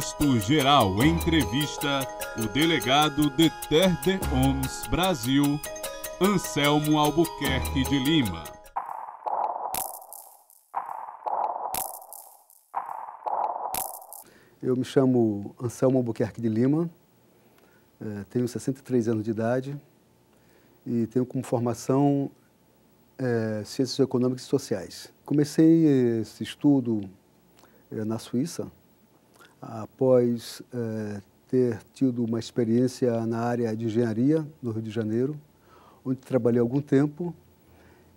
Posto Geral entrevista o delegado de Terre des Hommes Brasil, Anselmo Albuquerque de Lima. Eu me chamo Anselmo Albuquerque de Lima, tenho 63 anos de idade e tenho como formação Ciências Econômicas e Sociais. Comecei esse estudo na Suíça, após ter tido uma experiência na área de engenharia no Rio de Janeiro, onde trabalhei algum tempo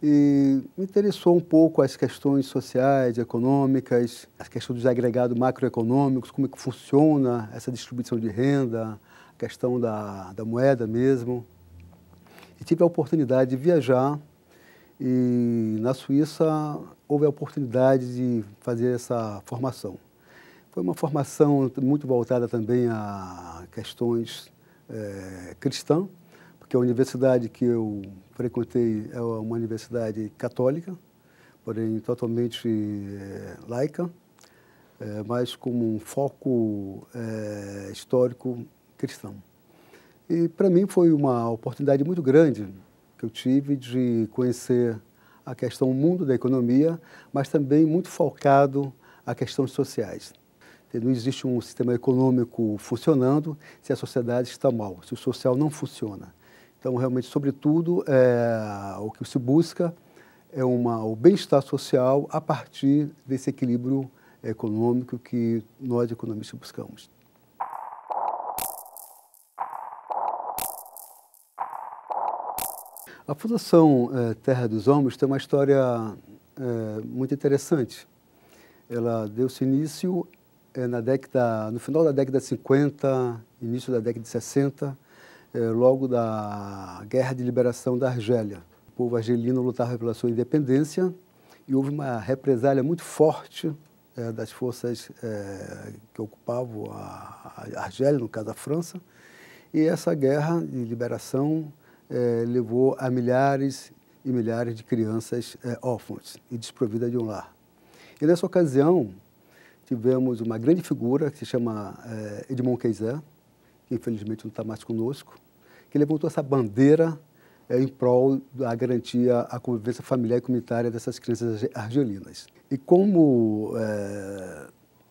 e me interessou um pouco as questões sociais, econômicas, as questões dos agregados macroeconômicos, como é que funciona essa distribuição de renda, a questão da moeda mesmo. E tive a oportunidade de viajar e na Suíça houve a oportunidade de fazer essa formação. Foi uma formação muito voltada também a questões cristãs, porque a universidade que eu frequentei é uma universidade católica, porém totalmente laica, mas com um foco histórico cristão. E para mim foi uma oportunidade muito grande que eu tive de conhecer a questão, o mundo da economia, mas também muito focado a questões sociais. Não existe um sistema econômico funcionando se a sociedade está mal, se o social não funciona. Então, realmente, sobretudo, o que se busca é o bem-estar social a partir desse equilíbrio econômico que nós, economistas, buscamos. A Fundação Terre des Hommes tem uma história muito interessante. Ela deu-se início no final da década de 50, início da década de 60, logo da Guerra de Liberação da Argélia. O povo argelino lutava pela sua independência e houve uma represália muito forte das forças que ocupavam a Argélia, no caso a França, e essa guerra de liberação levou a milhares e milhares de crianças órfãs e desprovidas de um lar. E nessa ocasião tivemos uma grande figura que se chama Edmond Keyser, que infelizmente não está mais conosco, que levantou essa bandeira em prol da garantia à convivência familiar e comunitária dessas crianças argelinas. E como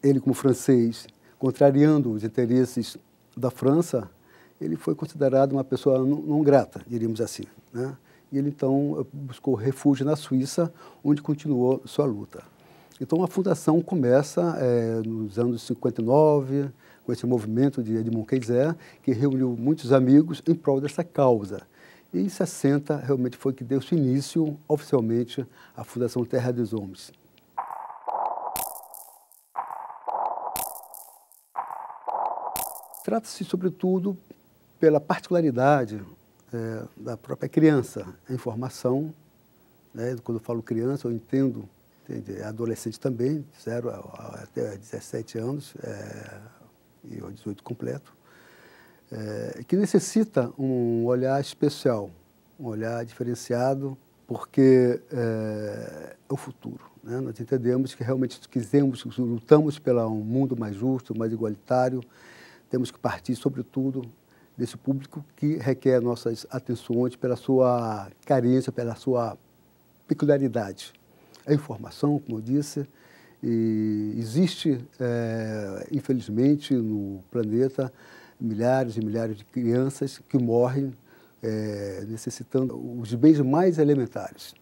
ele, como francês, contrariando os interesses da França, ele foi considerado uma pessoa não grata, diríamos assim, né? E ele, então, buscou refúgio na Suíça, onde continuou sua luta. Então, a fundação começa nos anos 59, com esse movimento de Edmond Keyser, que reuniu muitos amigos em prol dessa causa. E em 60, realmente foi que deu-se início, oficialmente, à Fundação Terre des Hommes. Trata-se, sobretudo, pela particularidade da própria criança em formação, né? Quando eu falo criança, eu entendo adolescente também, 0 até 17 anos, e 18 completo, que necessita um olhar especial, um olhar diferenciado, porque é o futuro, né? Nós entendemos que realmente lutamos pelo um mundo mais justo, mais igualitário, temos que partir, sobretudo, desse público que requer nossas atenções pela sua carência, pela sua peculiaridade. A informação, como eu disse, e existe, infelizmente, no planeta, milhares e milhares de crianças que morrem necessitando os bens mais elementares.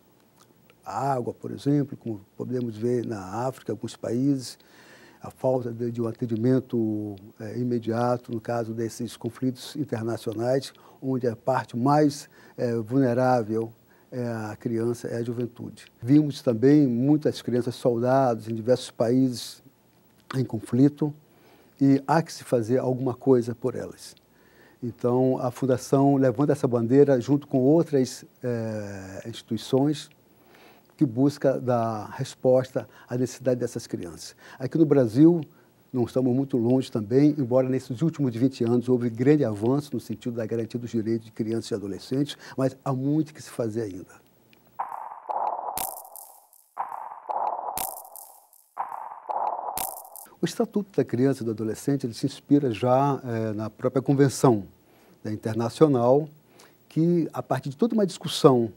A água, por exemplo, como podemos ver na África, alguns países, a falta de um atendimento imediato, no caso desses conflitos internacionais, onde a parte mais vulnerável a criança, é a juventude. Vimos também muitas crianças soldados em diversos países em conflito e há que se fazer alguma coisa por elas. Então, a Fundação levanta essa bandeira junto com outras instituições que busca dar resposta à necessidade dessas crianças. Aqui no Brasil, não estamos muito longe também, embora nesses últimos 20 anos houve grande avanço no sentido da garantia dos direitos de crianças e adolescentes, mas há muito que se fazer ainda. O Estatuto da Criança e do Adolescente ele se inspira já na própria Convenção Internacional, que, a partir de toda uma discussão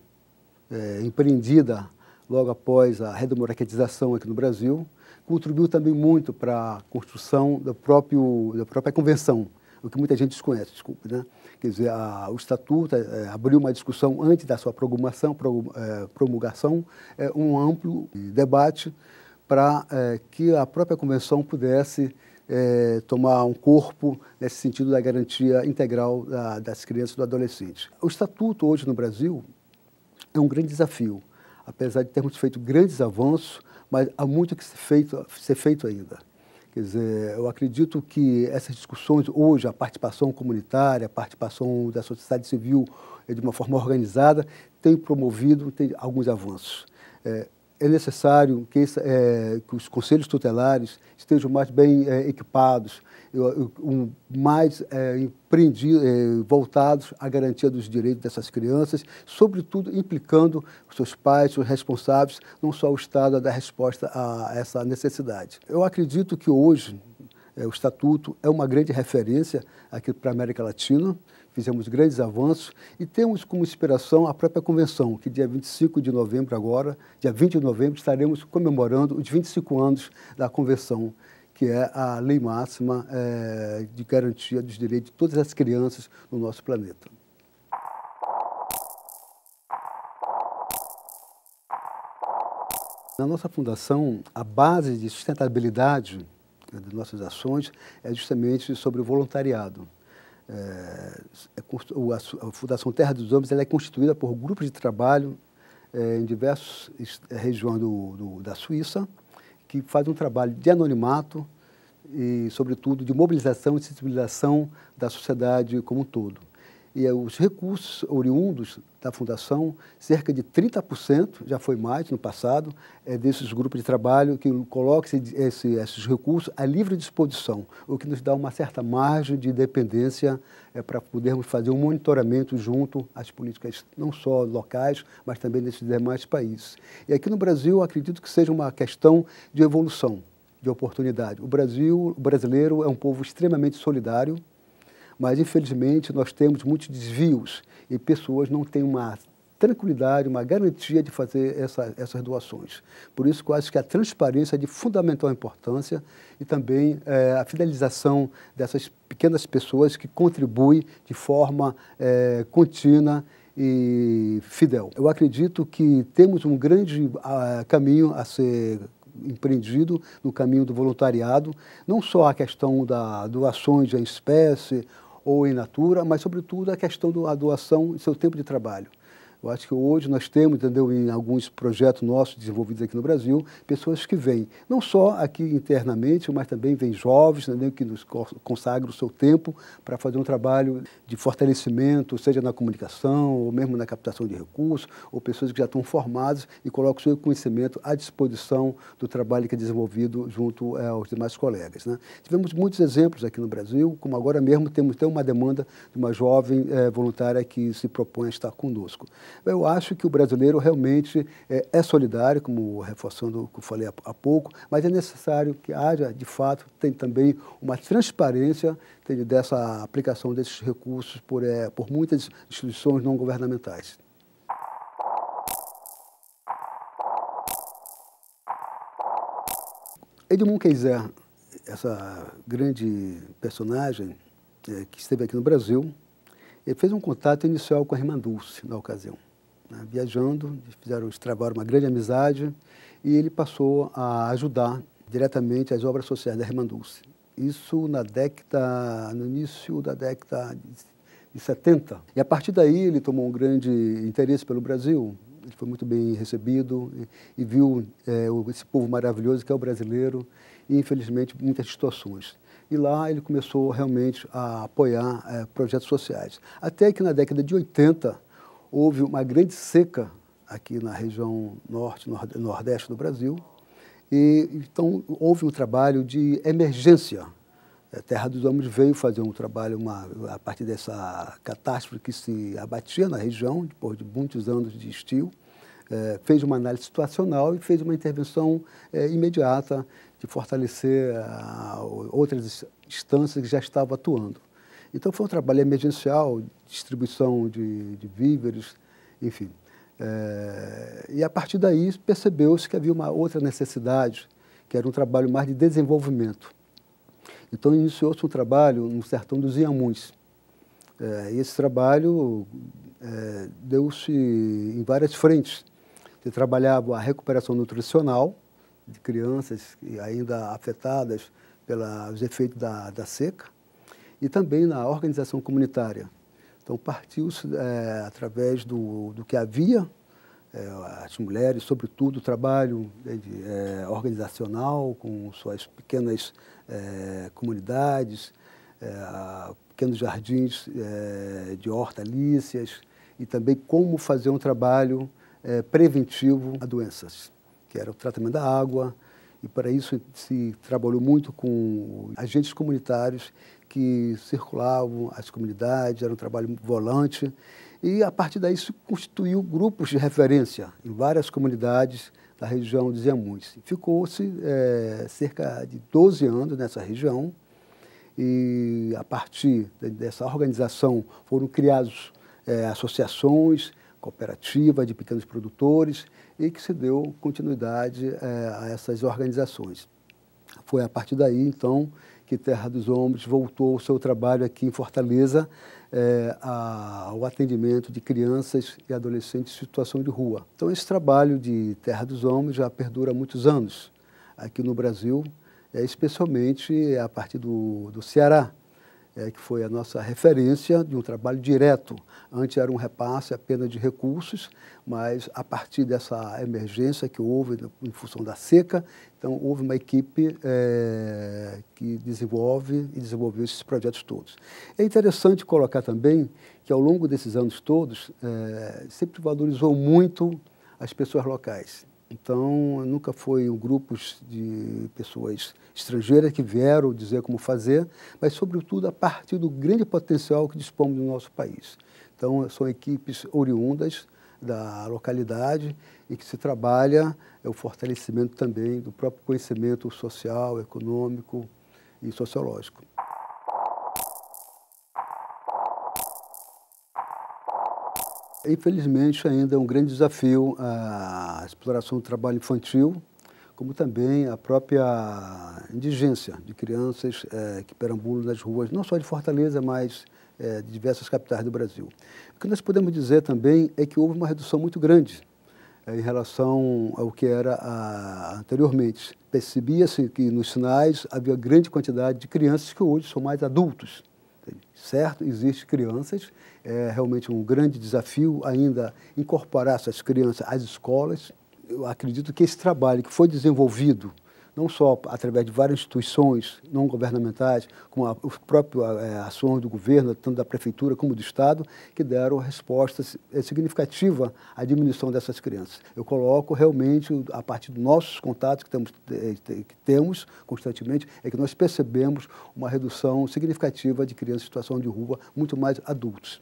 empreendida logo após a redemocratização aqui no Brasil, contribuiu também muito para a construção da própria Convenção, o que muita gente desconhece, desculpe, né? Quer dizer, o Estatuto abriu uma discussão antes da sua promulgação, um amplo debate para que a própria Convenção pudesse tomar um corpo nesse sentido da garantia integral das crianças e do adolescente. O Estatuto hoje no Brasil é um grande desafio, apesar de termos feito grandes avanços, mas há muito que ser feito ainda. Quer dizer, eu acredito que essas discussões hoje, a participação comunitária, a participação da sociedade civil de uma forma organizada, tem promovido alguns avanços. É necessário que os conselhos tutelares estejam mais bem equipados, mais voltados à garantia dos direitos dessas crianças, sobretudo implicando os seus pais, os responsáveis, não só o Estado a dar resposta a essa necessidade. Eu acredito que hoje o Estatuto é uma grande referência aqui para a América Latina. Fizemos grandes avanços e temos como inspiração a própria Convenção, que dia 25 de novembro agora, dia 20 de novembro, estaremos comemorando os 25 anos da Convenção, que é a lei máxima de garantia dos direitos de todas as crianças no nosso planeta. Na nossa fundação, a base de sustentabilidade de nossas ações é justamente sobre o voluntariado. A Fundação Terra dos Homens ela é constituída por grupos de trabalho em diversas regiões da Suíça, que fazem um trabalho de anonimato e, sobretudo, de mobilização e sensibilização da sociedade como um todo. E os recursos oriundos da Fundação, cerca de 30%, já foi mais no passado, desses grupos de trabalho que colocam esses recursos à livre disposição, o que nos dá uma certa margem de independência para podermos fazer um monitoramento junto às políticas não só locais, mas também desses demais países. E aqui no Brasil, acredito que seja uma questão de evolução, de oportunidade. O brasileiro é um povo extremamente solidário, mas, infelizmente, nós temos muitos desvios e pessoas não têm uma tranquilidade, uma garantia de fazer essas doações. Por isso que eu acho que a transparência é de fundamental importância e também a fidelização dessas pequenas pessoas que contribuem de forma contínua e fidel. Eu acredito que temos um grande caminho a ser empreendido no caminho do voluntariado, não só a questão das doações em espécie ou in natura, mas, sobretudo, a questão da doação e seu tempo de trabalho. Eu acho que hoje nós temos, entendeu, em alguns projetos nossos desenvolvidos aqui no Brasil, pessoas que vêm, não só aqui internamente, mas também vêm jovens, entendeu, que nos consagram o seu tempo para fazer um trabalho de fortalecimento, seja na comunicação, ou mesmo na captação de recursos, ou pessoas que já estão formadas e colocam o seu conhecimento à disposição do trabalho que é desenvolvido junto aos demais colegas, né? Tivemos muitos exemplos aqui no Brasil, como agora mesmo temos até uma demanda de uma jovem voluntária que se propõe a estar conosco. Eu acho que o brasileiro realmente é solidário, como reforçando o que eu falei há pouco, mas é necessário que haja, de fato, tem também uma transparência dessa aplicação desses recursos por muitas instituições não governamentais. Edmond Keiser, essa grande personagem que esteve aqui no Brasil, ele fez um contato inicial com a Irmã Dulce, na ocasião. Né? Viajando, travaram uma grande amizade e ele passou a ajudar diretamente as obras sociais da Irmã Dulce. Isso no início da década de 70. E a partir daí ele tomou um grande interesse pelo Brasil, ele foi muito bem recebido e viu esse povo maravilhoso que é o brasileiro e, infelizmente, muitas situações. E lá ele começou realmente a apoiar projetos sociais. Até que na década de 80 houve uma grande seca aqui na região nordeste do Brasil. E então houve um trabalho de emergência. A Terra dos Homens veio fazer um trabalho a partir dessa catástrofe que se abatia na região, depois de muitos anos de estio. Fez uma análise situacional e fez uma intervenção imediata de fortalecer outras instâncias que já estavam atuando. Então, foi um trabalho emergencial, distribuição de víveres, enfim. E, a partir daí, percebeu-se que havia uma outra necessidade, que era um trabalho mais de desenvolvimento. Então, iniciou-se um trabalho no sertão dos Inhamuns. E esse trabalho deu-se em várias frentes. Se trabalhava a recuperação nutricional de crianças ainda afetadas pelos efeitos da seca, e também na organização comunitária. Então, partiu-se, através do que havia, as mulheres, sobretudo, o trabalho organizacional com suas pequenas comunidades, pequenos jardins de hortaliças, e também como fazer um trabalho preventivo a doenças, que era o tratamento da água, e para isso se trabalhou muito com agentes comunitários que circulavam as comunidades, era um trabalho volante, e a partir daí se constituiu grupos de referência em várias comunidades da região dos Inhamuns. Ficou-se cerca de 12 anos nessa região, e a partir dessa organização foram criadas associações, cooperativas de pequenos produtores, e que se deu continuidade a essas organizações. Foi a partir daí, então, que Terra dos Homens voltou ao seu trabalho aqui em Fortaleza, ao atendimento de crianças e adolescentes em situação de rua. Então, esse trabalho de Terra dos Homens já perdura há muitos anos aqui no Brasil, especialmente a partir do Ceará, que foi a nossa referência de um trabalho direto. Antes era um repasse apenas de recursos, mas a partir dessa emergência que houve em função da seca, então houve uma equipe que desenvolveu esses projetos todos. É interessante colocar também que ao longo desses anos todos, sempre valorizou muito as pessoas locais. Então, nunca foi grupos de pessoas estrangeiras que vieram dizer como fazer, mas, sobretudo, a partir do grande potencial que dispomos no nosso país. Então, são equipes oriundas da localidade e que se trabalha o fortalecimento também do próprio conhecimento social, econômico e sociológico. Infelizmente, ainda é um grande desafio a exploração do trabalho infantil, como também a própria indigência de crianças que perambulam nas ruas, não só de Fortaleza, mas de diversas capitais do Brasil. O que nós podemos dizer também é que houve uma redução muito grande em relação ao que era anteriormente. Percebia-se que nos sinais havia grande quantidade de crianças que hoje são mais adultos. Certo, existem crianças, é realmente um grande desafio ainda incorporar essas crianças às escolas. Eu acredito que esse trabalho que foi desenvolvido, não só através de várias instituições não governamentais, como as próprias ações do governo, tanto da prefeitura como do Estado, que deram resposta significativa à diminuição dessas crianças. Eu coloco realmente, a partir dos nossos contatos que temos constantemente, é que nós percebemos uma redução significativa de crianças em situação de rua, muito mais adultos.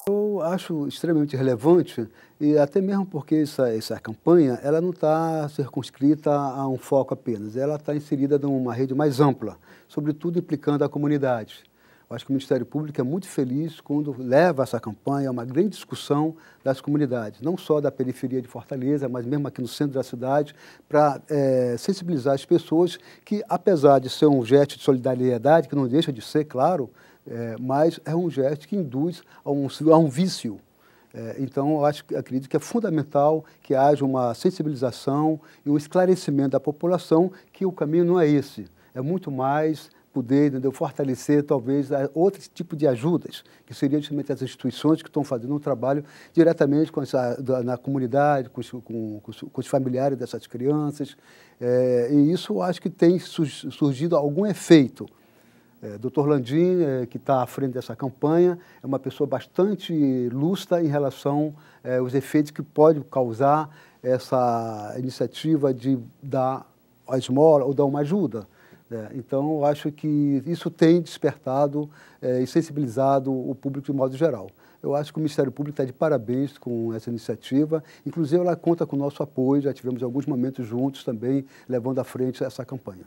Eu acho extremamente relevante, e até mesmo porque essa campanha ela não está circunscrita a um foco apenas, ela está inserida numa rede mais ampla, sobretudo implicando a comunidade. Eu acho que o Ministério Público é muito feliz quando leva essa campanha a uma grande discussão das comunidades, não só da periferia de Fortaleza, mas mesmo aqui no centro da cidade, para sensibilizar as pessoas que, apesar de ser um gesto de solidariedade, que não deixa de ser, claro, mas é um gesto que induz a um vício. Então, eu acredito que é fundamental que haja uma sensibilização e um esclarecimento da população que o caminho não é esse, é muito mais poder fortalecer, talvez, outro tipo de ajudas, que seriam justamente as instituições que estão fazendo um trabalho diretamente na comunidade, com os familiares dessas crianças, e isso eu acho que tem surgido algum efeito. Dr. Landim, que está à frente dessa campanha, é uma pessoa bastante lúcida em relação aos efeitos que pode causar essa iniciativa de dar a esmola ou dar uma ajuda. Então, eu acho que isso tem despertado e sensibilizado o público de modo geral. eu acho que o Ministério Público está de parabéns com essa iniciativa. Inclusive, ela conta com o nosso apoio, já tivemos alguns momentos juntos também, levando à frente essa campanha.